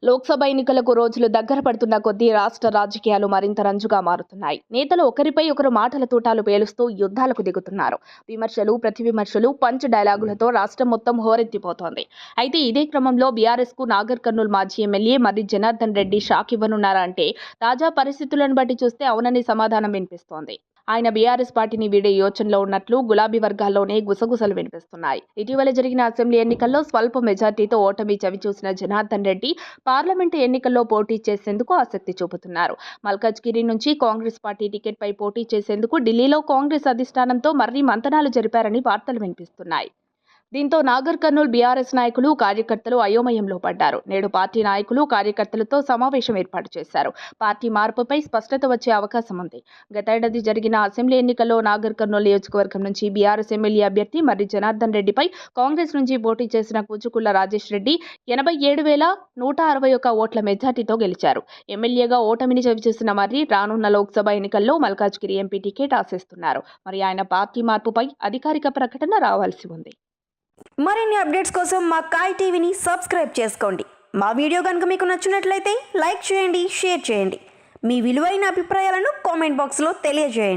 లోక్సభ ఎన్నికలకు రోజులు దగ్గర పడుతున్న కొద్దీ రాష్ట్ర రాజకీయాలు మరింత రంజుగా మారుతున్నాయి. నేతలు ఒకరిపై ఒకరు మాటల తూటాలు పేలుస్తూ యుద్ధాలకు దిగుతున్నారు. విమర్శలు, ప్రతివిమర్శలు, పంచ్ డైలాగులతో రాష్ట్రం మొత్తం హోరెత్తిపోతోంది. అయితే ఇదే క్రమంలో బీఆర్ఎస్ కు నాగర్ కర్నూల్ మాజీ ఎమ్మెల్యే మర్రి జనార్దన్ రెడ్డి షాక్ ఇవ్వనున్నారా అంటే తాజా పరిస్థితులను బట్టి చూస్తే అవునని సమాధానం వినిపిస్తోంది. ఆయన బీఆర్ఎస్ పార్టీని వీడే యోచనలో ఉన్నట్లు గులాబీ వర్గాల్లోనే గుసగుసలు వినిపిస్తున్నాయి. ఇటీవల జరిగిన అసెంబ్లీ ఎన్నికల్లో స్వల్ప మెజార్టీతో ఓటమి చవిచూసిన జనార్దన్ రెడ్డి పార్లమెంటు ఎన్నికల్లో పోటీ చేసేందుకు ఆసక్తి చూపుతున్నారు. మల్కాజ్గిరి నుంచి కాంగ్రెస్ పార్టీ టికెట్పై పోటీ చేసేందుకు ఢిల్లీలో కాంగ్రెస్ అధిష్టానంతో మర్రి మంతనాలు జరిపారని వార్తలు వినిపిస్తున్నాయి. దీంతో నాగర్ కర్నూల్ బీఆర్ఎస్ నాయకులు, కార్యకర్తలు అయోమయంలో పడ్డారు. నేడు పార్టీ నాయకులు, కార్యకర్తలతో సమావేశం ఏర్పాటు చేశారు. పార్టీ మార్పుపై స్పష్టత వచ్చే అవకాశం ఉంది. గతేడాది జరిగిన అసెంబ్లీ ఎన్నికల్లో నాగర్ కర్నూల్ నియోజకవర్గం నుంచి బీఆర్ఎస్ ఎమ్మెల్యే అభ్యర్థి మర్రి జనార్దన్ రెడ్డిపై కాంగ్రెస్ నుంచి పోటీ చేసిన కూచుకుళ్ల రాజేష్ రెడ్డి 87,161 ఓట్ల మెజార్టీతో గెలిచారు. ఎమ్మెల్యేగా ఓటమిని చవిచూసిన మర్రి రానున్న లోక్సభ ఎన్నికల్లో మల్కాజ్గిరి ఎంపీ టికెట్ ఆశిస్తున్నారు. మరి ఆయన పార్టీ మార్పుపై అధికారిక ప్రకటన రావాల్సి ఉంది. మరిన్ని అప్డేట్స్ కోసం మా కాయ్ టీవీని సబ్స్క్రైబ్ చేసుకోండి. మా వీడియో కనుక మీకు నచ్చినట్లయితే లైక్ చేయండి, షేర్ చేయండి. మీ విలువైన అభిప్రాయాలను కామెంట్ బాక్స్లో తెలియజేయండి.